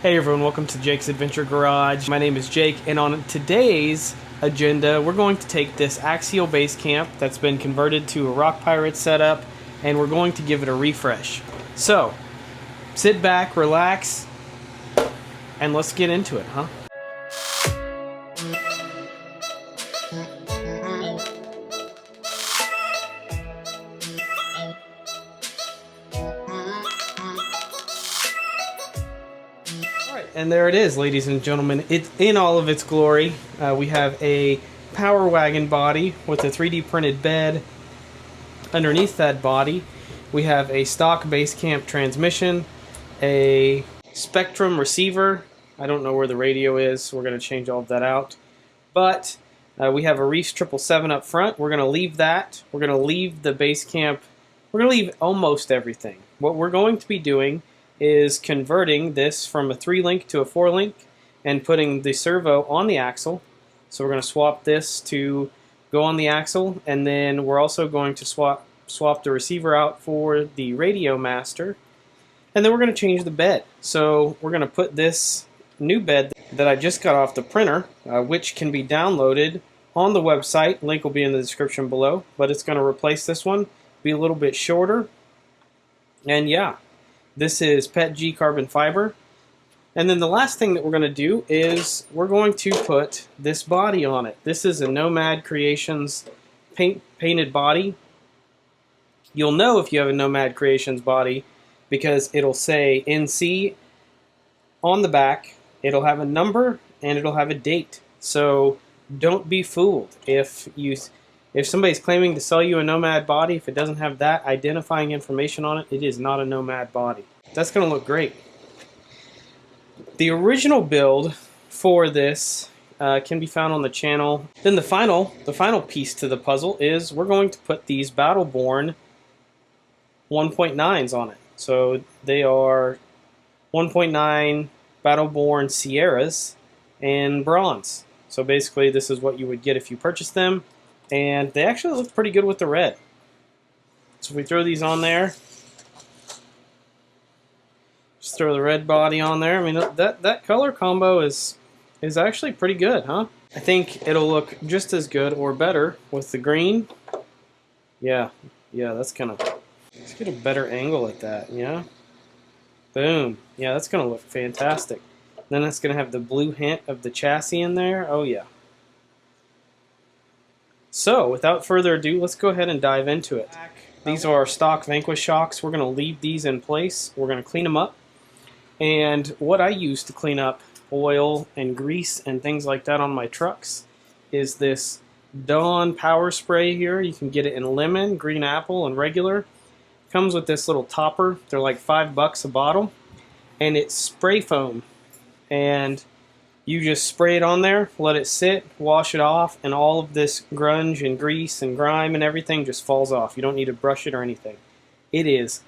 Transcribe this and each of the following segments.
Hey everyone, welcome to Jake's Adventure Garage. My name is Jake, and on today's agenda, we're going to take this Axial Basecamp that's been converted to a Rock Pirate setup, and we're going to give it a refresh. So, sit back, relax, and let's get into it, huh? And there it is, ladies and gentlemen. It's in all of its glory. We have a Power Wagon body with a 3D printed bed. Underneath that body, we have a stock Basecamp transmission, a Spectrum receiver. I don't know where the radio is. We're going to change all of that out. But we have a Reefs 777 up front. We're going to leave that. We're going to leave the Basecamp. We're going to leave almost everything. What we're going to be doing is converting this from a 3-link to a 4-link and putting the servo on the axle. So we're going to swap this to go on the axle, and then we're also going to swap the receiver out for the radio master, and then we're going to change the bed. So we're going to put this new bed that I just got off the printer, which can be downloaded on the website. Link will be in the description below, but it's going to replace this one, be a little bit shorter, and yeah. This is PETG carbon fiber. And then the last thing that we're going to do is we're going to put this body on it. This is a Nomad Creations painted body. You'll know if you have a Nomad Creations body because it'll say NC on the back. It'll have a number and it'll have a date. So don't be fooled. If somebody's claiming to sell you a Nomad body, if it doesn't have that identifying information on it, it is not a Nomad body. That's going to look great. The original build for this can be found on the channel. Then the final piece to the puzzle is we're going to put these Battleborn 1.9s on it. So they are 1.9 Battleborn Sierras in bronze. So basically this is what you would get if you purchased them. And they actually look pretty good with the red. So if we throw these on there, just throw the red body on there. I mean, that color combo is actually pretty good, huh? I think it'll look just as good or better with the green. Yeah, that's gonna, let's get a better angle at that, yeah? Boom. Yeah, that's gonna look fantastic. Then it's gonna have the blue hint of the chassis in there. Oh yeah. So, without further ado, let's go ahead and dive into it. These are our stock Vanquish shocks. We're going to leave these in place. We're going to clean them up. And what I use to clean up oil and grease and things like that on my trucks is this Dawn Power Spray here. You can get it in lemon, green apple, and regular. It comes with this little topper. They're like $5 a bottle. And it's spray foam. And you just spray it on there, let it sit, wash it off, and all of this grunge and grease and grime and everything just falls off. You don't need to brush it or anything. It is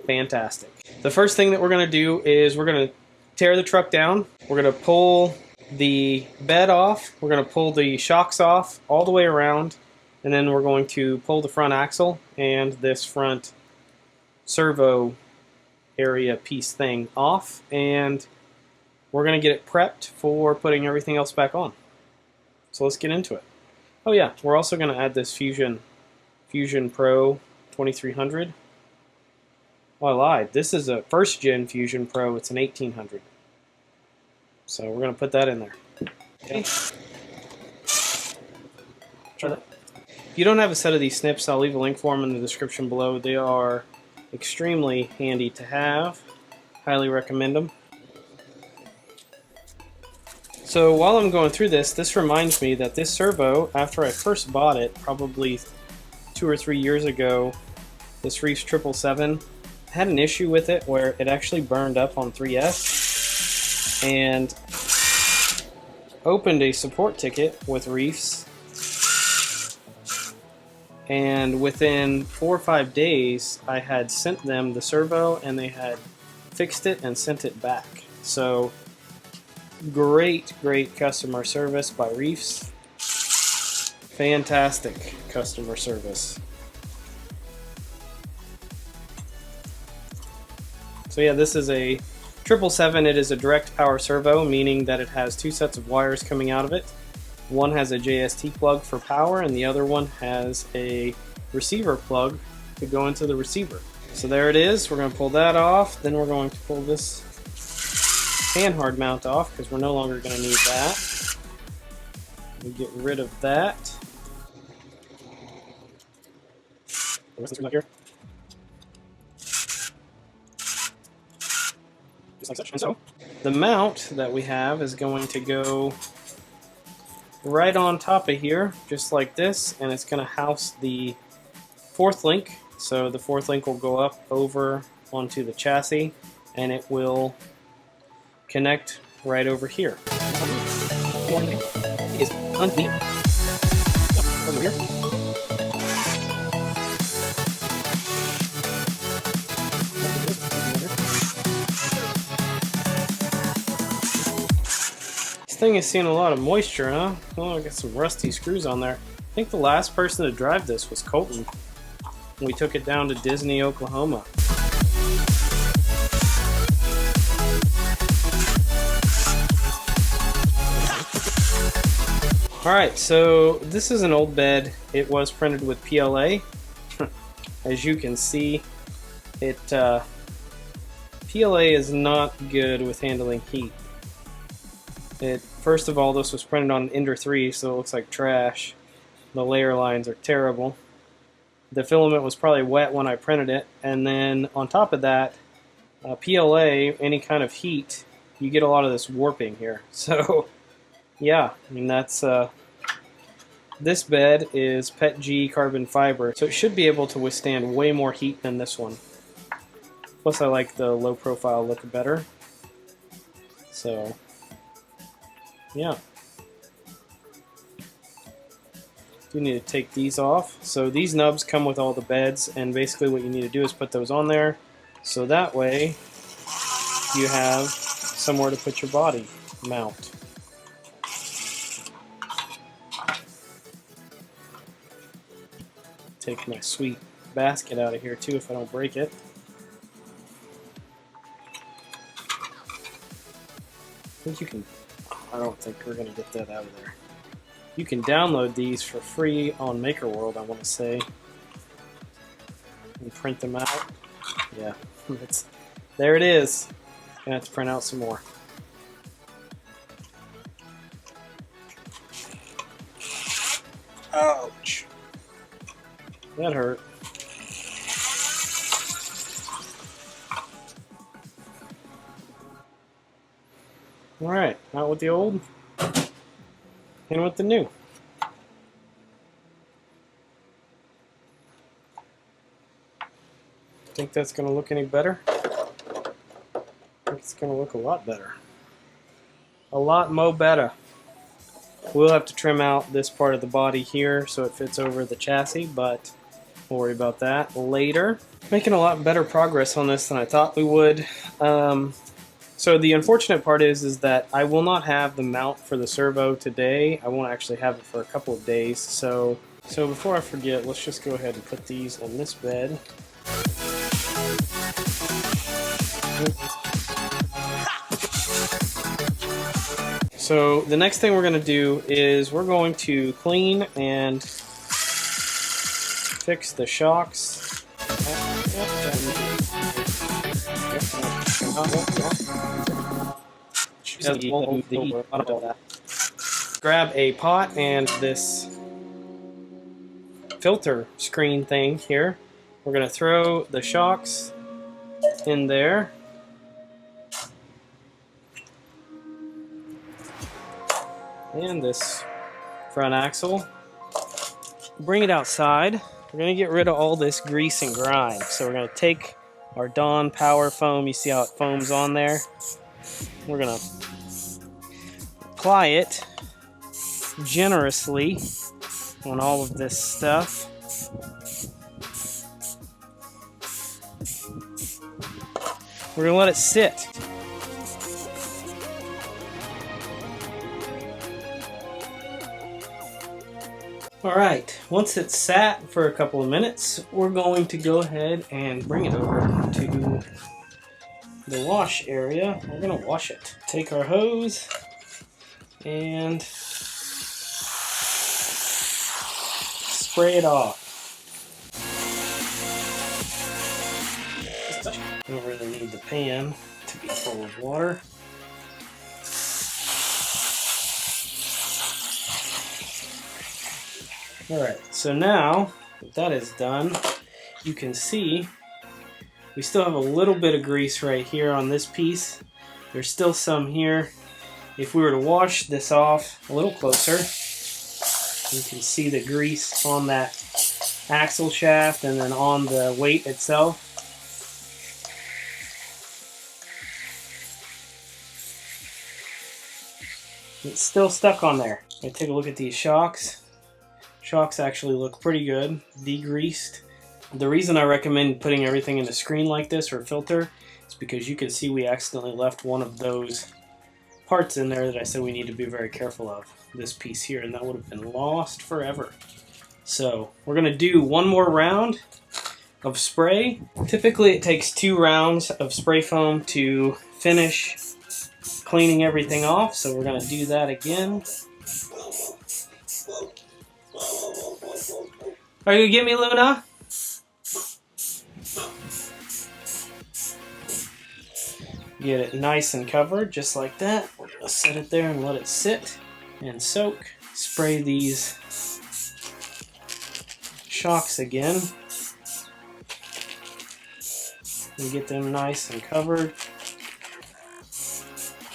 fantastic. The first thing that we're going to do is we're going to tear the truck down. We're going to pull the bed off. We're going to pull the shocks off all the way around, and then we're going to pull the front axle and this front servo area piece thing off, and we're going to get it prepped for putting everything else back on. So let's get into it. Oh yeah, we're also going to add this Fusion Pro 2300. Oh, I lied. This is a first gen Fusion Pro. It's an 1800. So we're going to put that in there. Okay. Try that. If you don't have a set of these snips, I'll leave a link for them in the description below. They are extremely handy to have. Highly recommend them. So while I'm going through this reminds me that this servo, after I first bought it, probably 2 or 3 years ago, this Reefs 777, had an issue with it where it actually burned up on 3S, and opened a support ticket with Reefs, and within 4 or 5 days I had sent them the servo and they had fixed it and sent it back. So great customer service by Reefs. Fantastic customer service. So yeah, this is a 777, it is a direct power servo, meaning that it has two sets of wires coming out of it. One has a JST plug for power, and the other one has a receiver plug to go into the receiver. So there it is. We're going to pull that off. Then we're going to pull this hand-hard mount off because we're no longer going to need that. We get rid of that. The rest of here. Just like such. And so the mount that we have is going to go right on top of here, just like this, and it's going to house the fourth link. So the fourth link will go up over onto the chassis, and it will connect right over here. It is underneath. Over here. This thing is seeing a lot of moisture, huh? Oh, I got some rusty screws on there. I think the last person to drive this was Colton. We took it down to Disney, Oklahoma. Alright, so this is an old bed. It was printed with PLA. As you can see, PLA is not good with handling heat. First of all, this was printed on Ender 3, so it looks like trash. The layer lines are terrible. The filament was probably wet when I printed it, and then on top of that, PLA, any kind of heat, you get a lot of this warping here. So, yeah, I mean that's this bed is PETG carbon fiber, so it should be able to withstand way more heat than this one. Plus, I like the low profile look better. So, yeah. You need to take these off. So these nubs come with all the beds, and basically what you need to do is put those on there, so that way you have somewhere to put your body mount. Take my sweet basket out of here too if I don't break it. I don't think we're going to get that out of there. You can download these for free on MakerWorld, I want to say, and print them out. Yeah, there it is. Gonna have to print out some more. Ouch! That hurt. Alright, out with the old, in with the new. Think that's going to look any better? I think it's going to look a lot better. A lot mo better. We'll have to trim out this part of the body here so it fits over the chassis, but we'll worry about that later. Making a lot better progress on this than I thought we would. So the unfortunate part is that I will not have the mount for the servo today. I won't actually have it for a couple of days. So before I forget, let's just go ahead and put these in this bed. So the next thing we're going to do is we're going to clean and fix the shocks. Grab a pot and this filter screen thing here. We're going to throw the shocks in there. And this front axle. Bring it outside. We're going to get rid of all this grease and grime. So we're going to take our Dawn Power Foam. You see how it foams on there? We're going to apply it generously on all of this stuff. We're going to let it sit. Alright, once it's sat for a couple of minutes, we're going to go ahead and bring it over to the wash area, we're going to wash it. Take our hose and spray it off. You don't really need the pan to be full of water. Alright, so now that that is done, you can see we still have a little bit of grease right here on this piece. There's still some here. If we were to wash this off a little closer, you can see the grease on that axle shaft and then on the weight itself. It's still stuck on there. I'm going to take a look at these shocks. Shocks actually look pretty good, degreased. The reason I recommend putting everything in a screen like this or filter is because you can see we accidentally left one of those parts in there that I said we need to be very careful of. This piece here, and that would have been lost forever. So we're going to do one more round of spray. Typically it takes 2 rounds of spray foam to finish cleaning everything off, so we're going to do that again. Are you going to get me, Luna? Get it nice and covered, just like that. We're going to set it there and let it sit and soak. Spray these shocks again. We get them nice and covered.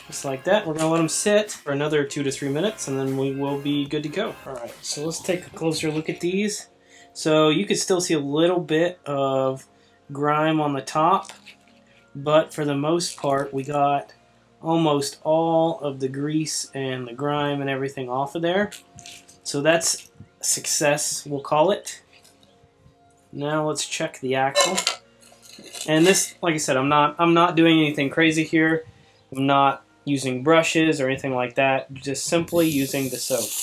Just like that. We're going to let them sit for another 2 to 3 minutes and then we will be good to go. Alright, so let's take a closer look at these. So you can still see a little bit of grime on the top, but for the most part we got almost all of the grease and the grime and everything off of there. So that's a success, we'll call it. Now let's check the axle. And this, like I said, I'm not doing anything crazy here. I'm not using brushes or anything like that, just simply using the soap.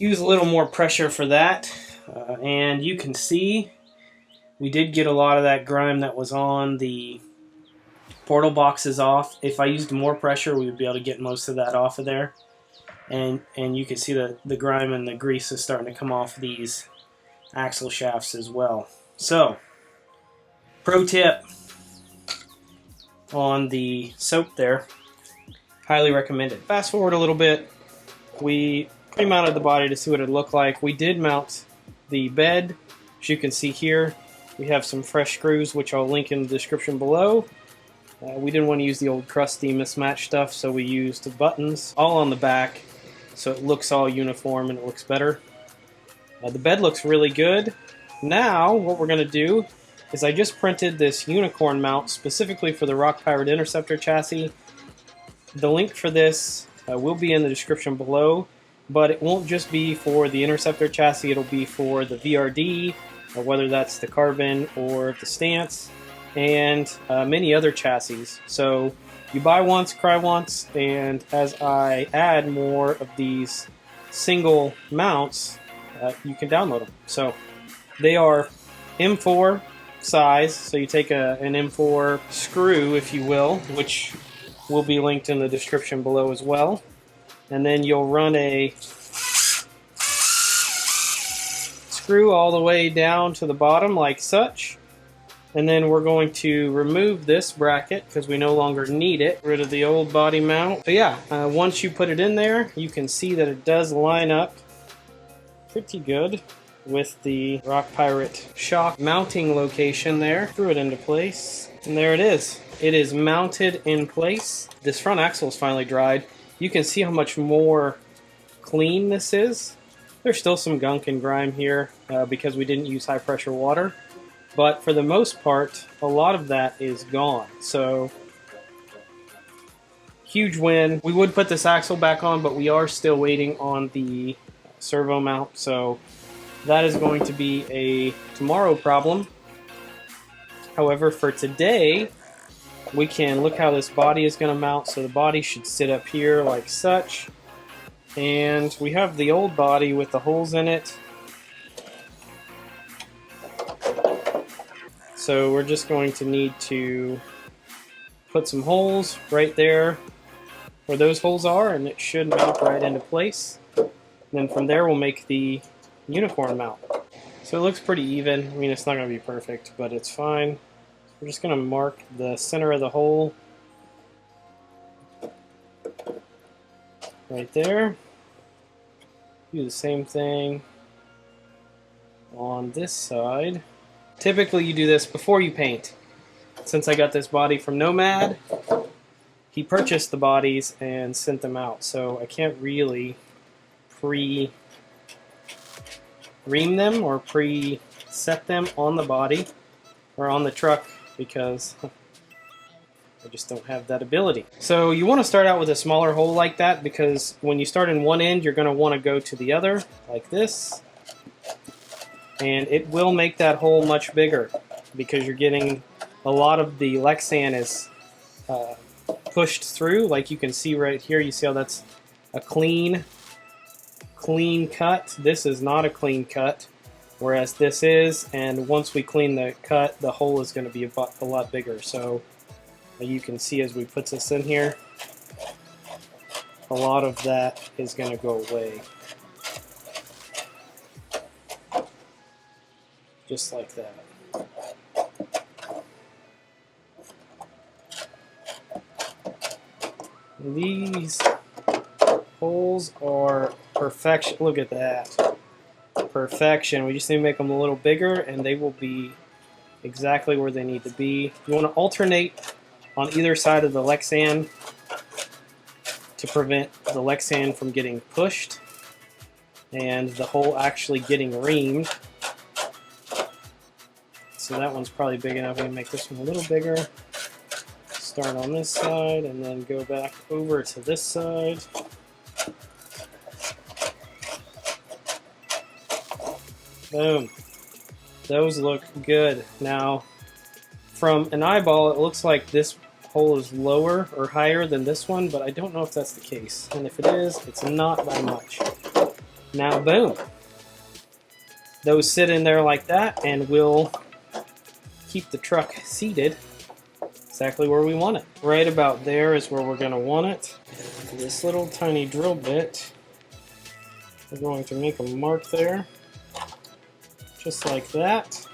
Use a little more pressure for that, and you can see we did get a lot of that grime that was on the portal boxes off. If I used more pressure, we would be able to get most of that off of there. And you can see the grime and the grease is starting to come off these axle shafts as well. So, pro tip on the soap there, highly recommended. Fast forward a little bit, we pre-mounted the body to see what it looked like. We did mount the bed, as you can see here. We have some fresh screws, which I'll link in the description below. We didn't want to use the old crusty mismatched stuff, so we used the buttons all on the back, so it looks all uniform and it looks better. The bed looks really good. Now, what we're going to do is I just printed this unicorn mount specifically for the Rock Pirate Interceptor chassis. The link for this will be in the description below, but it won't just be for the Interceptor chassis, it'll be for the VRD, whether that's the Carbon or the Stance, and many other chassis. So you buy once, cry once, and as I add more of these single mounts, you can download them. So they are M4 size, so you take an M4 screw, if you will, which will be linked in the description below as well. And then you'll run a screw all the way down to the bottom like such. And then we're going to remove this bracket because we no longer need it. Rid of the old body mount. So yeah, once you put it in there, you can see that it does line up pretty good with the Rock Pirate shock mounting location there. Threw it into place, and there it is. It is mounted in place. This front axle is finally dried. You can see how much more clean this is. There's still some gunk and grime here because we didn't use high pressure water, but for the most part, a lot of that is gone. So, huge win. We would put this axle back on, but we are still waiting on the servo mount, so that is going to be a tomorrow problem. However, for today, we can look how this body is going to mount. So the body should sit up here like such. And we have the old body with the holes in it. So we're just going to need to put some holes right there where those holes are, and it should mount right into place. And then from there we'll make the unicorn mount. So it looks pretty even. I mean, it's not going to be perfect, but it's fine. We're just going to mark the center of the hole right there. Do the same thing on this side. Typically you do this before you paint. Since I got this body from Nomad, he purchased the bodies and sent them out, so I can't really pre-ream them or pre-set them on the body or on the truck because I just don't have that ability. So you want to start out with a smaller hole like that, because when you start in one end, you're going to want to go to the other, like this. And it will make that hole much bigger, because you're getting a lot of the Lexan is pushed through. Like you can see right here, you see how that's a clean cut. This is not a clean cut, whereas this is, and once we clean the cut, the hole is going to be a lot bigger. So you can see as we put this in here, a lot of that is going to go away. Just like that. These holes are perfection. Look at that. Perfection. We just need to make them a little bigger and they will be exactly where they need to be. You want to alternate on either side of the Lexan to prevent the Lexan from getting pushed and the hole actually getting reamed. So that one's probably big enough. I'm going to make this one a little bigger. Start on this side and then go back over to this side. Boom. Those look good. Now, from an eyeball, it looks like this hole is lower or higher than this one, but I don't know if that's the case. And if it is, it's not by much. Now, boom. Those sit in there like that, and we'll keep the truck seated exactly where we want it. Right about there is where we're going to want it. This little tiny drill bit, we're going to make a mark there, just like that.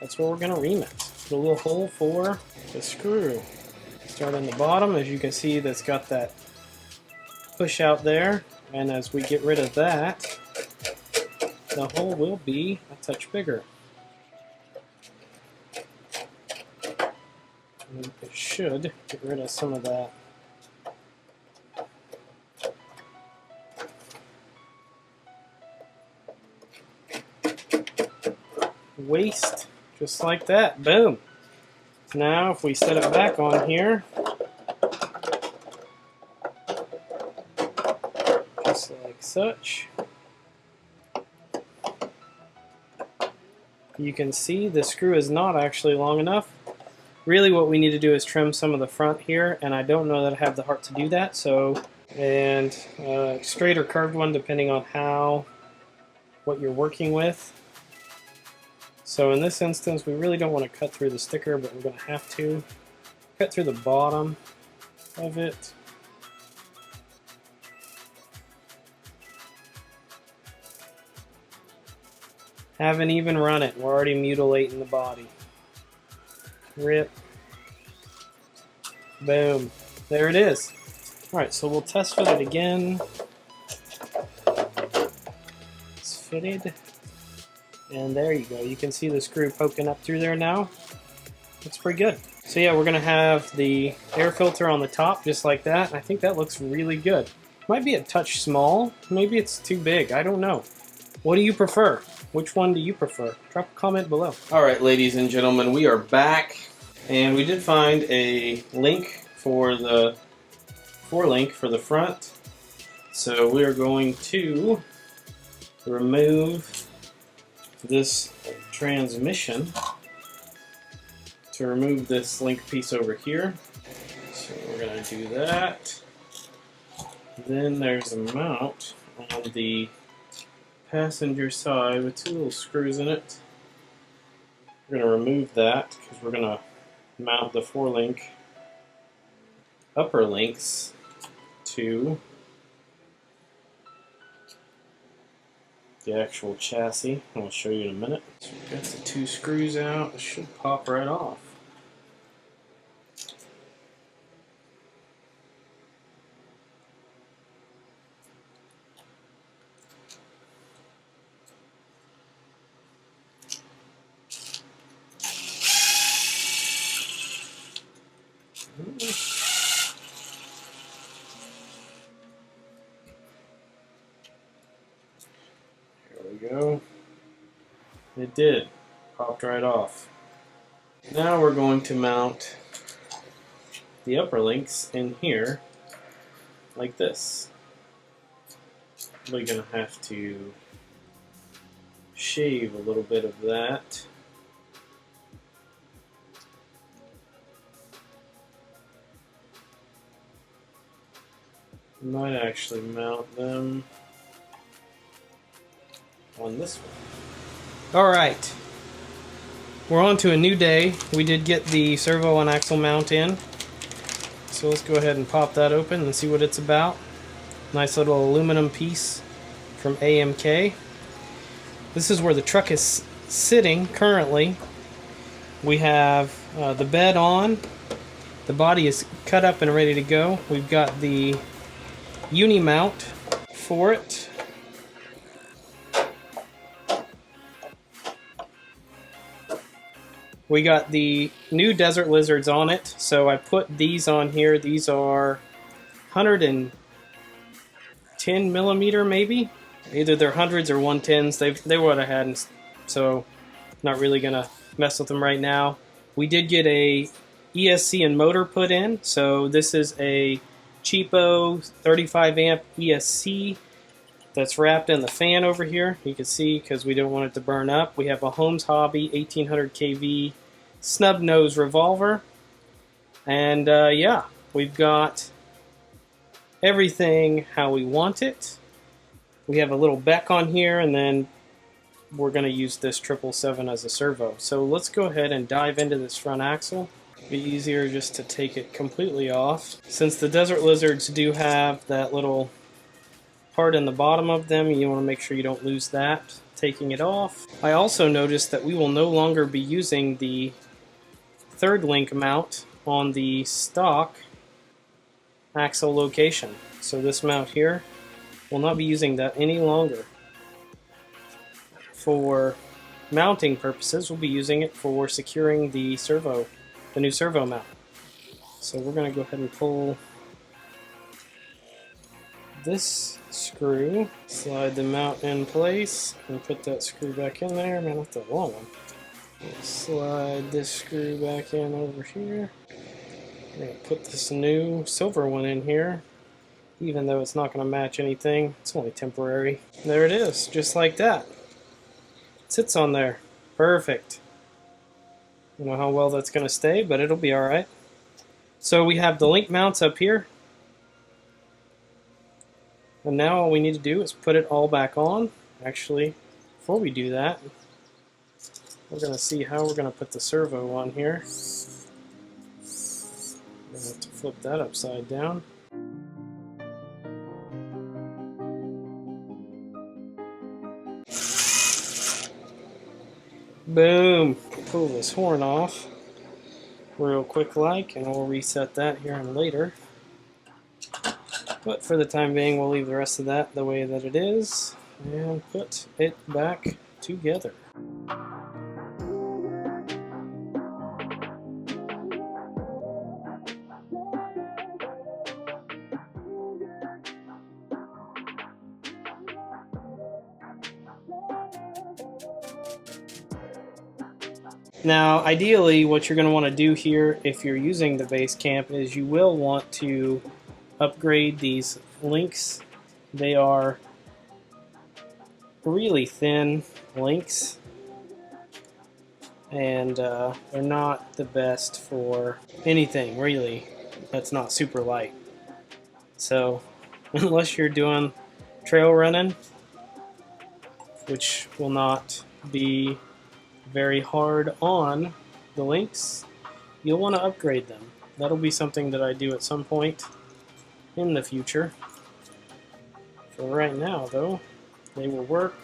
That's where we're going to ream it. Put a little hole for the screw. Start on the bottom. As you can see, that's got that push out there, and as we get rid of that, the hole will be a touch bigger. And it should get rid of some of that waste, just like that. Boom. Now if we set it back on here, just like such, you can see the screw is not actually long enough. Really what we need to do is trim some of the front here, and I don't know that I have the heart to do that, so, and straight or curved one depending on what you're working with. So in this instance, we really don't want to cut through the sticker, but we're going to have to cut through the bottom of it. Haven't even run it. We're already mutilating the body. Rip. Boom. There it is. Alright, so we'll test fit it again. It's fitted. And there you go. You can see the screw poking up through there now. Looks pretty good. So yeah, we're going to have the air filter on the top just like that. I think that looks really good. Might be a touch small. Maybe it's too big. I don't know. What do you prefer? Which one do you prefer? Drop a comment below. Alright, ladies and gentlemen, we are back. And we did find a link for the forelink for the front. So we are going to remove this transmission to remove this link piece over here. So we're going to do that. Then there's a mount on the passenger side with two little screws in it. We're going to remove that because we're going to mount the 4-link upper links to the actual chassis. I'll show you in a minute. So we've got the 2 screws out. It should pop right off. There we go. It did. Popped right off. Now we're going to mount the upper links in here like this. We're going to have to shave a little bit of that. Might actually mount them on this one. Alright, we're on to a new day. We did get the servo and axle mount in. So let's go ahead and pop that open and see what it's about. Nice little aluminum piece from AMK. This is where the truck is sitting currently. We have the bed on. The body is cut up and ready to go. We've got the uni mount for it. We got the new Desert Lizards on it, so I put these on here. These are 110 millimeter maybe. Either they're hundreds or 110s. They were what I had, so not really gonna mess with them right now. We did get a ESC and motor put in, so this is a cheapo 35 amp ESC that's wrapped in the fan over here. You can see because we don't want it to burn up. We have a Holmes Hobby 1800 kV snub nose revolver, and yeah, we've got everything how we want it. We have a little beck on here, and then we're going to use this 777 as a servo. So let's go ahead and dive into this front axle. It'd be easier just to take it completely off. Since the Desert Lizards do have that little part in the bottom of them, you want to make sure you don't lose that taking it off. I also noticed that we will no longer be using the 3rd link mount on the stock axle location. So this mount here, will not be using that any longer. For mounting purposes, we'll be using it for securing the servo, the new servo mount. So we're going to go ahead and pull this screw, slide the mount in place, and put that screw back in there. Man, that's the long one. Slide this screw back in over here. We're going to put this new silver one in here, even though it's not going to match anything. It's only temporary. There it is, just like that. It sits on there. Perfect. I don't know how well that's going to stay, but it'll be alright. So we have the link mounts up here. And now all we need to do is put it all back on. Actually, before we do that, we're going to see how we're going to put the servo on here. We're going to have to flip that upside down. Boom! Pull this horn off real quick like, and we'll reset that here and later. But for the time being, we'll leave the rest of that the way that it is and put it back together. Now, ideally, what you're going to want to do here, if you're using the Basecamp, is you will want to upgrade these links. They are really thin links, and they're not the best for anything, really, that's not super light. So, unless you're doing trail running, which will not be very hard on the links, you'll want to upgrade them. That'll be something that I do at some point in the future. For right now, though, they will work.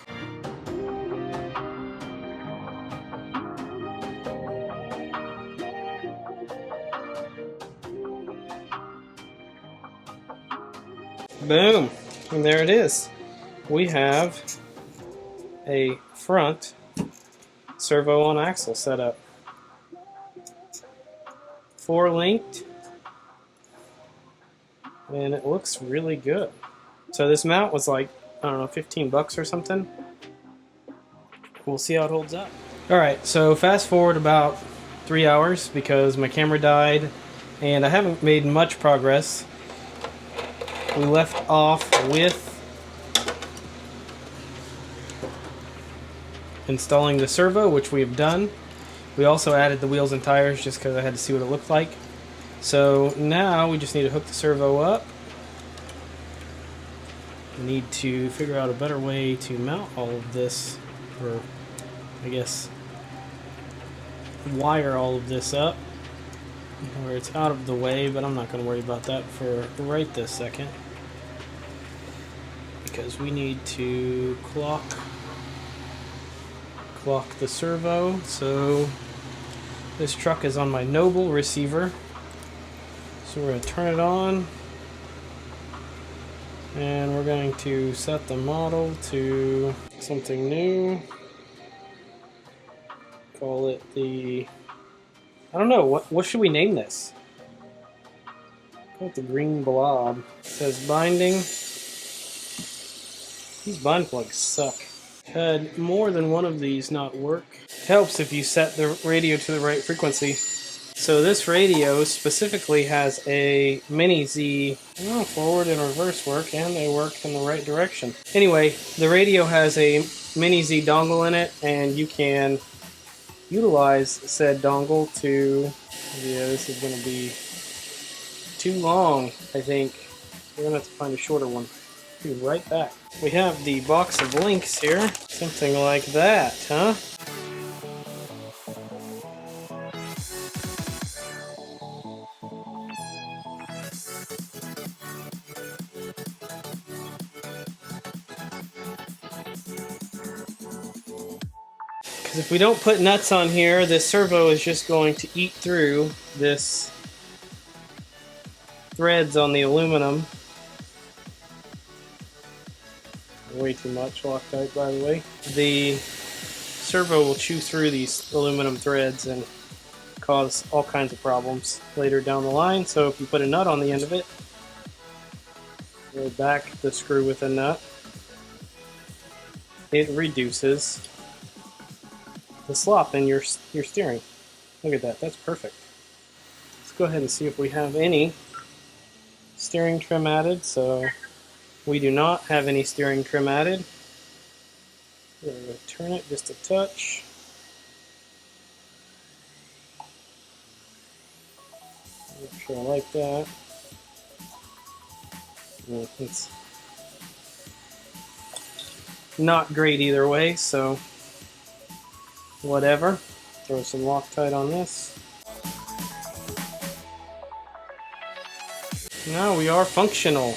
Boom! And there it is. We have a front servo on axle setup. 4 linked, and it looks really good. So this mount was like, I don't know, 15 bucks or something. We'll see how it holds up. Alright, so fast forward about 3 hours because my camera died and I haven't made much progress. We left off with installing the servo, which we have done. We also added the wheels and tires just because I had to see what it looked like. So now we just need to hook the servo up. We need to figure out a better way to mount all of this, or I guess wire all of this up where it's out of the way, but I'm not going to worry about that for right this second because we need to clock the servo. So this truck is on my Noble receiver, so we're going to turn it on and we're going to set the model to something new. Call it the, I don't know, what should we name this? Call it the green blob. It says binding. These bind plugs suck. Had more than one of these not work. It helps if you set the radio to the right frequency. So this radio specifically has a mini Z. Forward and reverse work, and they work in the right direction. Anyway, the radio has a mini Z dongle in it, and you can utilize said dongle to, yeah, this is going to be too long, I think. We're going to have to find a shorter one. Be right back. We have the box of links here. Something like that, huh? Because if we don't put nuts on here, this servo is just going to eat through this threads on the aluminum. Way too much Loctite, by the way. The servo will chew through these aluminum threads and cause all kinds of problems later down the line. So if you put a nut on the end of it, roll back the screw with a nut, it reduces the slop in your steering. Look at that, that's perfect. Let's go ahead and see if we have any steering trim added. So we do not have any steering trim added. We're going to turn it just a touch. Make sure I like that. It's not great either way, so whatever. Throw some Loctite on this. Now we are functional.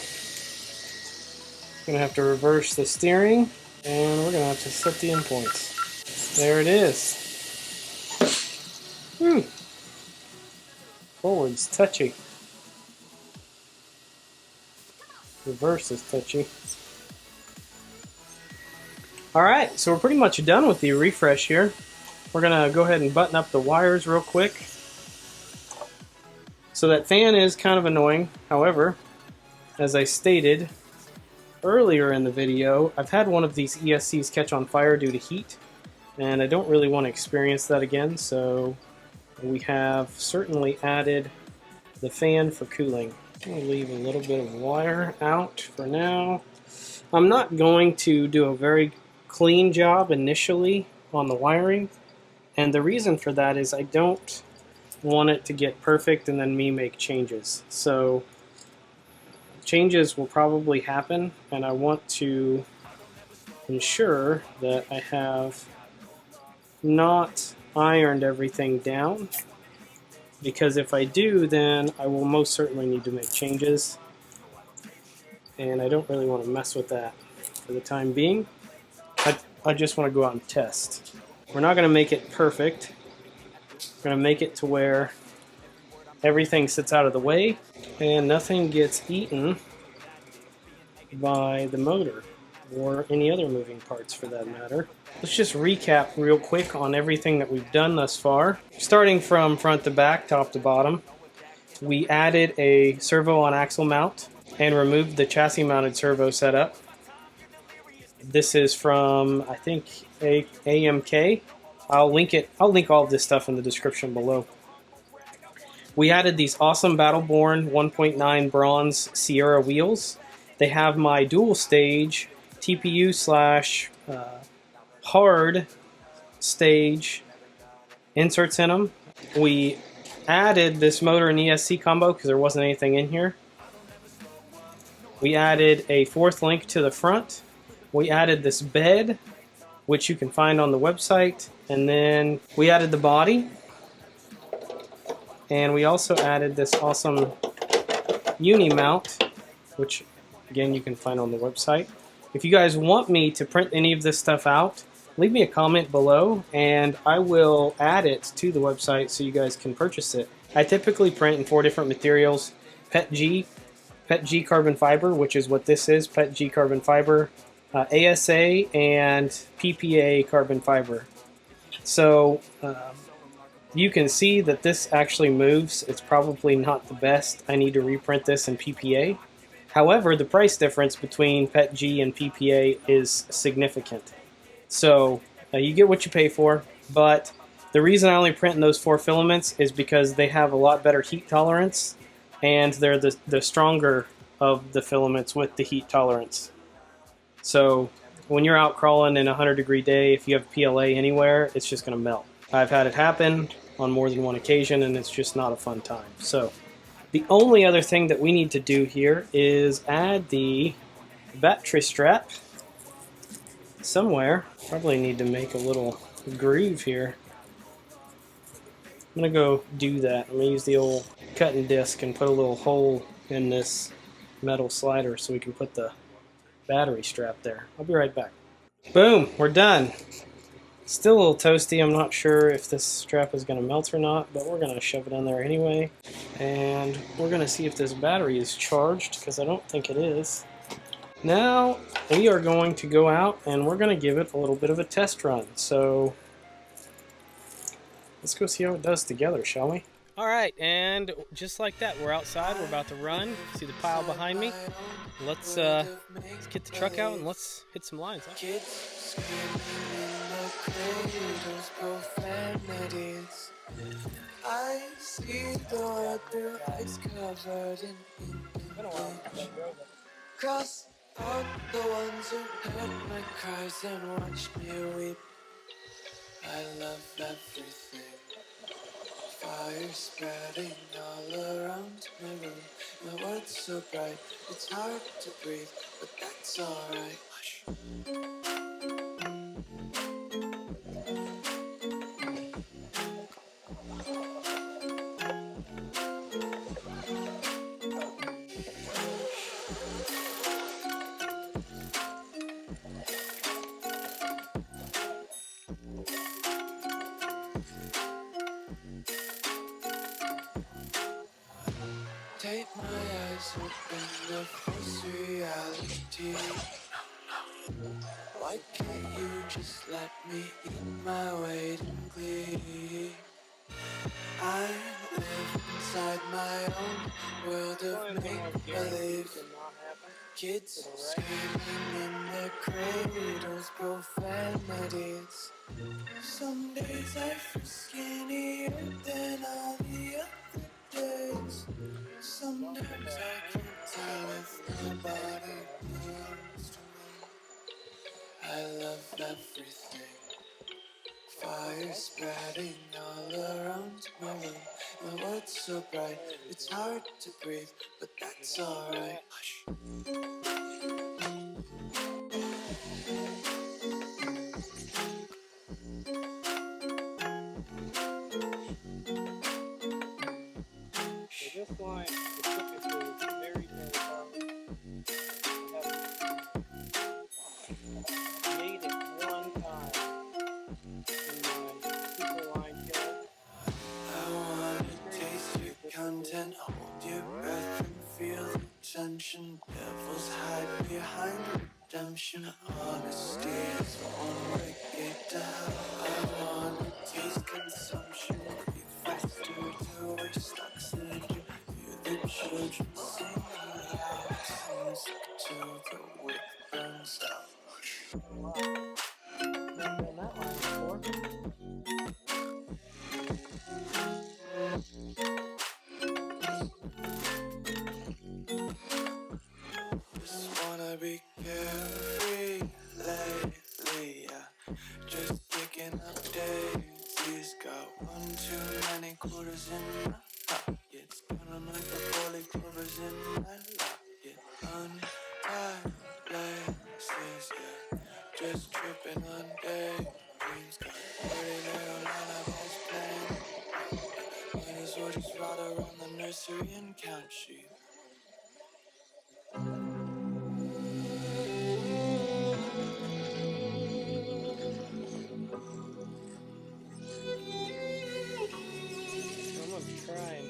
Going to have to reverse the steering, and we're going to have to set the endpoints. There it is. Forward's touchy. Reverse is touchy. Alright, so we're pretty much done with the refresh here. We're going to go ahead and button up the wires real quick. So that fan is kind of annoying. However, as I stated earlier in the video, I've had one of these ESCs catch on fire due to heat, and I don't really want to experience that again, so we have certainly added the fan for cooling. I'm going to leave a little bit of wire out for now. I'm not going to do a very clean job initially on the wiring, and the reason for that is I don't want it to get perfect and then me make changes. So changes will probably happen, and I want to ensure that I have not ironed everything down, because if I do, then I will most certainly need to make changes, and I don't really want to mess with that for the time being. I just want to go out and test. We're not going to make it perfect. We're going to make it to where everything sits out of the way and nothing gets eaten by the motor or any other moving parts for that matter. Let's just recap real quick on everything that we've done thus far. Starting from front to back, top to bottom, we added a servo on axle mount and removed the chassis mounted servo setup. This is from, I think, AMK. I'll link all of this stuff in the description below. We added these awesome Battleborn 1.9 bronze Sierra wheels. They have my dual stage TPU slash hard stage inserts in them. We added this motor and ESC combo because there wasn't anything in here. We added a fourth link to the front. We added this bed, which you can find on the website. And then we added the body. And we also added this awesome uni mount, which again you can find on the website. If you guys want me to print any of this stuff out, leave me a comment below and I will add it to the website so you guys can purchase it. I typically print in 4 different materials: PETG carbon fiber, which is what this is, PETG carbon fiber, ASA, and PPA carbon fiber. So you can see that this actually moves. It's probably not the best. I need to reprint this in PPA. However, the price difference between PETG and PPA is significant. So you get what you pay for, but the reason I only print in those 4 filaments is because they have a lot better heat tolerance, and they're the stronger of the filaments with the heat tolerance. So when you're out crawling in a 100-degree day, if you have PLA anywhere, it's just going to melt. I've had it happen on more than one occasion, and it's just not a fun time. So the only other thing that we need to do here is add the battery strap somewhere. Probably need to make a little groove here. I'm going to go do that. I'm going to use the old cutting disc and put a little hole in this metal slider so we can put the battery strap there. I'll be right back. Boom, we're done. Still a little toasty. I'm not sure if this strap is going to melt or not, but we're going to shove it in there anyway. And we're going to see if this battery is charged, because I don't think it is. Now we are going to go out and we're going to give it a little bit of a test run. So let's go see how it does together, shall we? Alright, and just like that, we're outside, we're about to run. See the pile behind me? Let's get the truck out and let's hit some lines. Huh? Kids screaming in the cradles, profanities. I see the world through ice covered in ink. Cross out the ones who heard my cries and watched me weep. I love everything. Fire spreading all around my room. My world's so bright, it's hard to breathe, but that's alright. Hush. Take my eyes open to face reality. Why can't you just let me eat my weight in glee? I live inside my own world of make-believe. Kids screaming in their cradles, profanities. Some days I feel skinnier than all the other days. Sometimes I can't tell if my body belongs to me. I love everything. Fire spreading all around my room. My world's so bright, it's hard to breathe, but that's alright. Hush. content. Hold your breath and feel the tension. Devils hide behind redemption. Honesty is one way gate to hell. I wanna taste consumption. Breathe faster to waste oxygen. Hear the children sing aloud. Music till the wick burns out. Never done that line before. Just wanna be carefree lately, yeah. Just picking up daisies. Got one too many quarters in my pockets. Counting like the poorly clovers in my locket. Untied laces, yeah. Just tripping on daydreams. Got 30 little lullabies playing. Might as well just ride around the nursery and count sheep. I'm gonna try and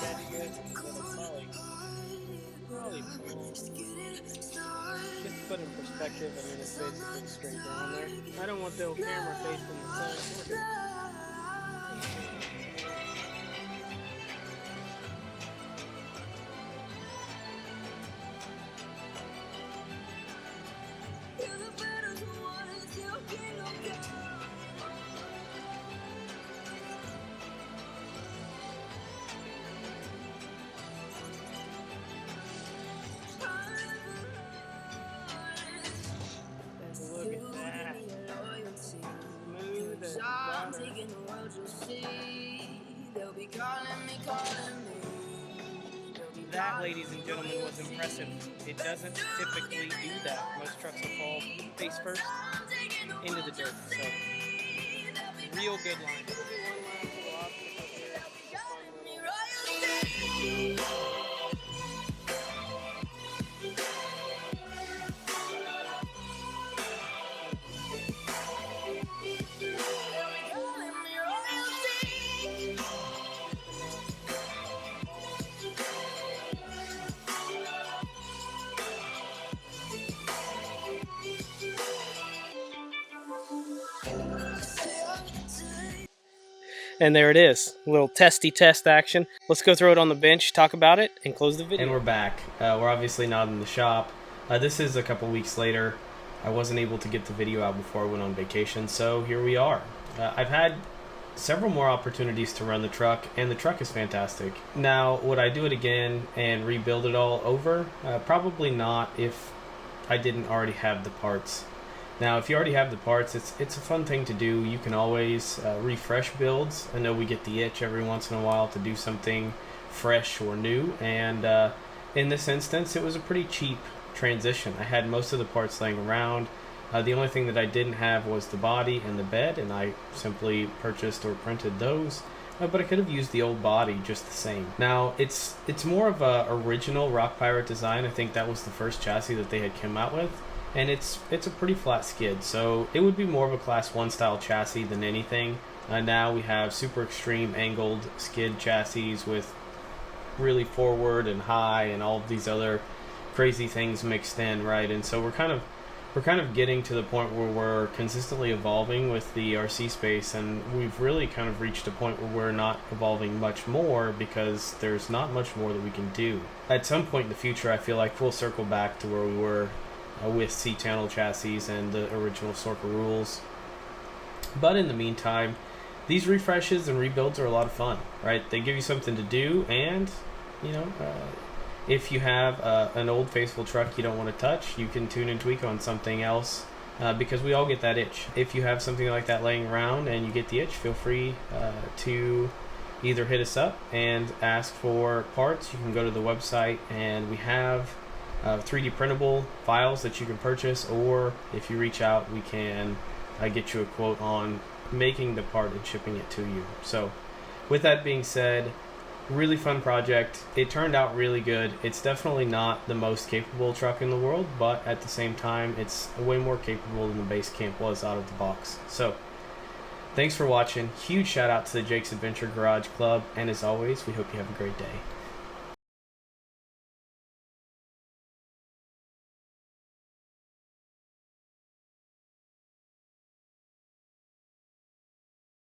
catch you guys with a little poly pool. Just to put in perspective, I mean, it's basically straight down there. I don't want the old camera facing the sun. Look at that. Smooth as butter. That, ladies and gentlemen, was impressive. It doesn't typically do that. Most trucks will fall face first into the dirt. So, real good line. And there it is, a little testy test action. Let's go throw it on the bench, talk about it, and close the video. And we're back. We're obviously not in the shop. This is a couple weeks later. I wasn't able to get the video out before I went on vacation, so here we are. I've had several more opportunities to run the truck, and the truck is fantastic. Now, would I do it again and rebuild it all over? Probably not if I didn't already have the parts. Now, if you already have the parts, it's a fun thing to do. You can always refresh builds. I know we get the itch every once in a while to do something fresh or new, and in this instance, it was a pretty cheap transition. I had most of the parts laying around. The only thing that I didn't have was the body and the bed, and I simply purchased or printed those. But I could have used the old body just the same. Now, it's more of a original Rock Pirate design. I think that was the first chassis that they had come out with. And it's a pretty flat skid, so it would be more of a Class 1 style chassis than anything. Now we have super extreme angled skid chassis with really forward and high and all of these other crazy things mixed in, right? And so we're kind of getting to the point where we're consistently evolving with the RC space, and we've really kind of reached a point where we're not evolving much more because there's not much more that we can do. At some point in the future, I feel like we'll circle back to where we were with C-channel chassis and the original Sorka rules. But in the meantime, these refreshes and rebuilds are a lot of fun, right? They give you something to do, and if you have an old faithful truck you don't want to touch, you can tune and tweak on something else, because we all get that itch. If you have something like that laying around and you get the itch, feel free to either hit us up and ask for parts. You can go to the website, and we have 3D printable files that you can purchase, or if you reach out, we can get you a quote on making the part and shipping it to you. So with that being said, really fun project. It turned out really good. It's definitely not the most capable truck in the world, but at the same time, it's way more capable than the Basecamp was out of the box. So Thanks for watching. Huge shout out to the Jake's Adventure Garage Club. And as always, we hope you have a great day.